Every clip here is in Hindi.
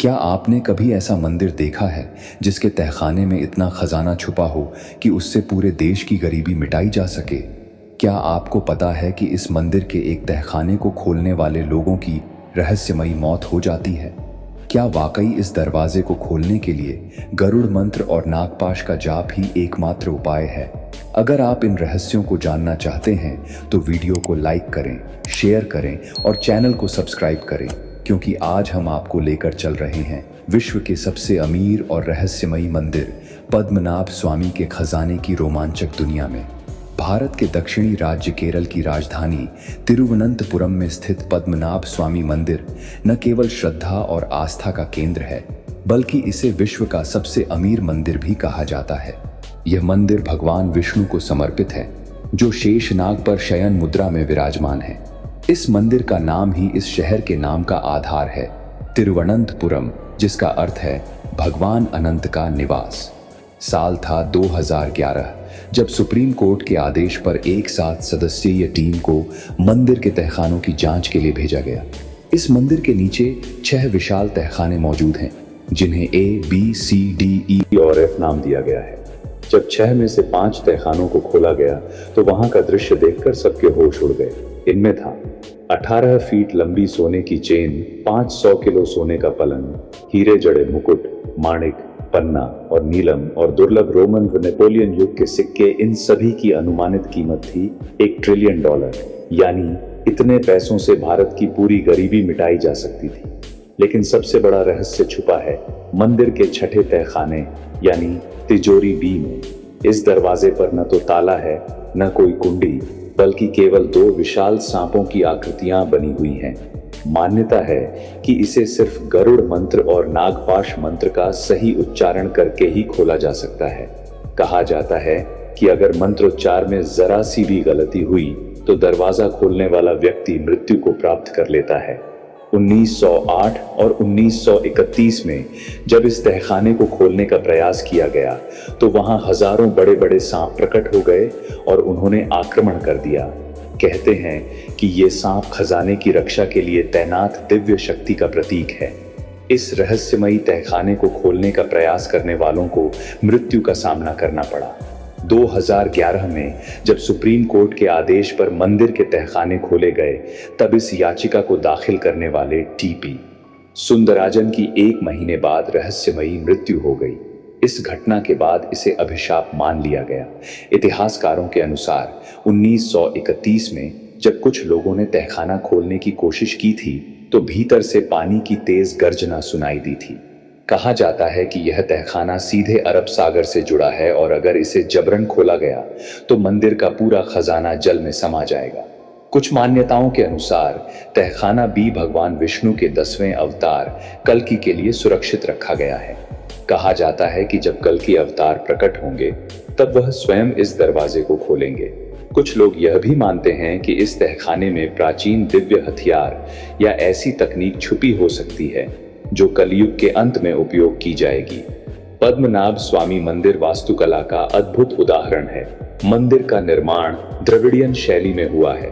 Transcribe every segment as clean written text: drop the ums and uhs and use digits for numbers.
क्या आपने कभी ऐसा मंदिर देखा है जिसके तहखाने में इतना खजाना छुपा हो कि उससे पूरे देश की गरीबी मिटाई जा सके? क्या आपको पता है कि इस मंदिर के एक तहखाने को खोलने वाले लोगों की रहस्यमयी मौत हो जाती है? क्या वाकई इस दरवाजे को खोलने के लिए गरुड़ मंत्र और नागपाश का जाप ही एकमात्र उपाय है? अगर आप इन रहस्यों को जानना चाहते हैं तो वीडियो को लाइक करें, शेयर करें और चैनल को सब्सक्राइब करें, क्योंकि आज हम आपको लेकर चल रहे हैं विश्व के सबसे अमीर और रहस्यमयी मंदिर पद्मनाभ स्वामी के खजाने की रोमांचक दुनिया में। भारत के दक्षिणी राज्य केरल की राजधानी तिरुवनंतपुरम में स्थित पद्मनाभ स्वामी मंदिर न केवल श्रद्धा और आस्था का केंद्र है, बल्कि इसे विश्व का सबसे अमीर मंदिर भी कहा जाता है। यह मंदिर भगवान विष्णु को समर्पित है, जो शेषनाग पर शयन मुद्रा में विराजमान है। इस मंदिर का नाम ही इस शहर के नाम का आधार है, तिरुवनंतपुरम, जिसका अर्थ है भगवान अनंत का निवास। साल था 2011, जब सुप्रीम कोर्ट के आदेश पर एक 7 सदस्यीय टीम को मंदिर के तहखानों की जांच के लिए भेजा गया। इस मंदिर के नीचे 6 विशाल तहखाने मौजूद हैं, जिन्हें A, B, C, D, E और F नाम दिया गया है। जब 6 में से 5 तहखानों को खोला गया तो वहां का दृश्य देखकर सबके होश उड़ गए। इनमें था 18 फीट लंबी सोने की चेन, 500 किलो सोने का पलंग, हीरे जड़े मुकुट, माणिक, पन्ना और नीलम और दुर्लभ रोमन व नेपोलियन युग के सिक्के। इन सभी की अनुमानित कीमत थी $1 ट्रिलियन, यानी इतने पैसों से भारत की पूरी गरीबी मिटाई जा सकती थी। लेकिन सबसे बड़ा रहस्य छुपा है मंदिर के 6ठे तहखाने यानी तिजोरी B में। इस दरवाजे पर न तो ताला है, न कोई कुंडी, बल्कि केवल 2 विशाल सांपों की आकृतियां बनी हुई हैं। मान्यता है कि इसे सिर्फ गरुड़ मंत्र और नागपाश मंत्र का सही उच्चारण करके ही खोला जा सकता है। कहा जाता है कि अगर मंत्रोच्चार में जरा सी भी गलती हुई तो दरवाजा खोलने वाला व्यक्ति मृत्यु को प्राप्त कर लेता है। 1908 और 1931 में जब इस तहखाने को खोलने का प्रयास किया गया तो वहां हजारों बड़े बड़े सांप प्रकट हो गए और उन्होंने आक्रमण कर दिया। कहते हैं कि ये सांप खजाने की रक्षा के लिए तैनात दिव्य शक्ति का प्रतीक है। इस रहस्यमयी तहखाने को खोलने का प्रयास करने वालों को मृत्यु का सामना करना पड़ा। 2011 में जब सुप्रीम कोर्ट के आदेश पर मंदिर के तहखाने खोले गए, तब इस याचिका को दाखिल करने वाले TP सुंदराजन की 1 महीने बाद रहस्यमयी मृत्यु हो गई। इस घटना के बाद इसे अभिशाप मान लिया गया। इतिहासकारों के अनुसार 1931 में जब कुछ लोगों ने तहखाना खोलने की कोशिश की थी तो भीतर से पानी की तेज गर्जना सुनाई दी थी। कहा जाता है कि यह तहखाना सीधे अरब सागर से जुड़ा है और अगर इसे जबरन खोला गया तो मंदिर का पूरा खजाना जल में समा जाएगा। कुछ मान्यताओं के अनुसार तहखाना B भगवान विष्णु के 10वें अवतार कल्कि के लिए सुरक्षित रखा गया है। कहा जाता है कि जब कल्कि अवतार प्रकट होंगे तब वह स्वयं इस दरवाजे को खोलेंगे। कुछ लोग यह भी मानते हैं कि इस तहखाने में प्राचीन दिव्य हथियार या ऐसी तकनीक छुपी हो सकती है जो कलयुग के अंत में उपयोग की जाएगी। पद्मनाभ स्वामी मंदिर वास्तुकला का अद्भुत उदाहरण है। मंदिर का निर्माण द्रविडियन शैली में हुआ है।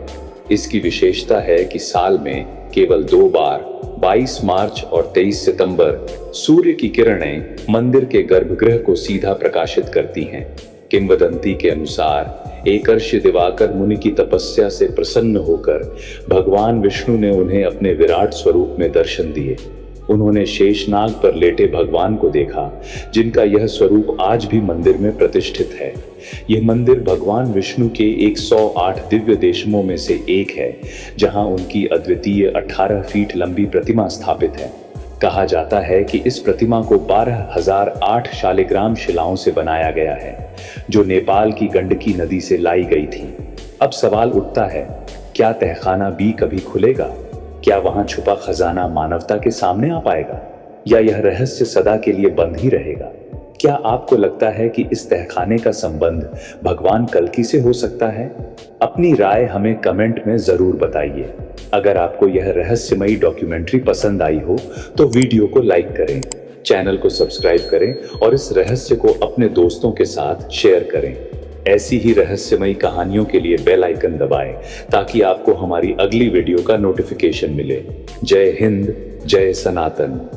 इसकी विशेषता है कि साल में केवल 2 बार 22 मार्च और 23 सितंबर सूर्य की किरणें मंदिर के गर्भगृह को सीधा प्रकाशित करती हैं। किंवदंती के अनुसार एकर्ष्य दिवाकर मुनि की तपस्या से प्रसन्न होकर भगवान विष्णु ने उन्हें अपने विराट स्वरूप में दर्शन दिए। उन्होंने शेषनाग पर लेटे भगवान को देखा, जिनका यह स्वरूप आज भी मंदिर में प्रतिष्ठित है। यह मंदिर भगवान विष्णु के 108 दिव्य देशमों में से एक है, जहां उनकी अद्वितीय 18 फीट लंबी प्रतिमा स्थापित है। कहा जाता है कि इस प्रतिमा को 12,008 शालिग्राम शिलाओं से बनाया गया है, जो नेपाल की गंडकी नदी से लाई गई थी। अब सवाल उठता है, क्या तहखाना B कभी खुलेगा? क्या वहां छुपा खजाना मानवता के सामने आ पाएगा, या यह रहस्य सदा के लिए बंद ही रहेगा? क्या आपको लगता है कि इस तहखाने का संबंध भगवान कल्कि से हो सकता है? अपनी राय हमें कमेंट में जरूर बताइए। अगर आपको यह रहस्यमयी डॉक्यूमेंट्री पसंद आई हो तो वीडियो को लाइक करें, चैनल को सब्सक्राइब करें और इस रहस्य को अपने दोस्तों के साथ शेयर करें। ऐसी ही रहस्यमयी कहानियों के लिए बेल आइकन दबाएं ताकि आपको हमारी अगली वीडियो का नोटिफिकेशन मिले। जय हिंद, जय सनातन।